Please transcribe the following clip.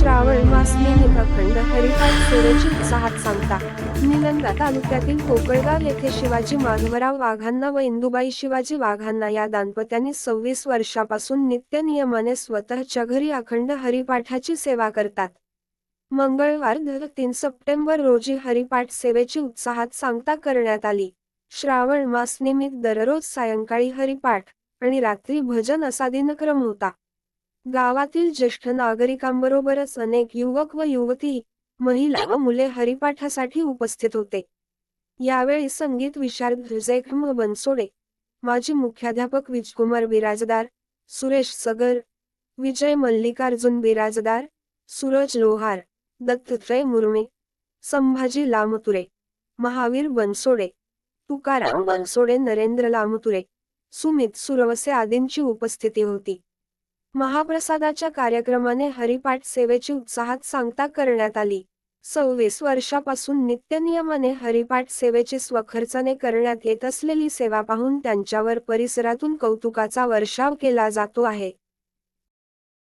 श्रावण मास निमित्त अखंड हरिपाठ सेवेची उत्साहात सांगता. निलंगा तालुक्यातील कोकळगाव येथे शिवाजी माधवराव वाघांना व इंदुबाई शिवाजी वाघांना या दाम्पत्यांनी 26 वर्षापासून नित्य नियमाने स्वतःच्या घरी अखंड हरिपाठाची सेवा करतात. मंगळवार 3 सप्टेंबर रोजी हरिपाठ सेवेची उत्साहात सांगता करण्यात आली. श्रावण मास निमित्त दररोज सायंकाळी हरिपाठ आणि रात्री भजन असा दिनक्रम होता. गावातील ज्येष्ठ नागरिकांबरोबरच अनेक युवक व युवती, महिला व मुले हरिपाठासाठी उपस्थित होते. यावेळी संगीत विशारद जयखम बनसोडे, माजी मुख्याध्यापक विजकुमार बिराजदार, सुरेश सगर, विजय मल्लिकार्जुन बिराजदार, सूरज लोहार, दत्तात्रय मुर्मे, संभाजी लामतुरे, महावीर बनसोडे, तुकाराम बनसोडे, नरेंद्र लामतुरे, सुमित सुरवसे आदींची उपस्थिती होती. महाप्रसादाच्या कार्यक्रमाने हरिपाठ सेवेची उत्साहात सांगता करण्यात आली. 26 वर्षापासून नित्यनियमाने हरिपाठ सेवेची स्वखर्चाने करण्यात येत असलेली सेवा पाहून त्यांच्यावर परिसरातून कौतुकाचा वर्षाव केला जातो आहे.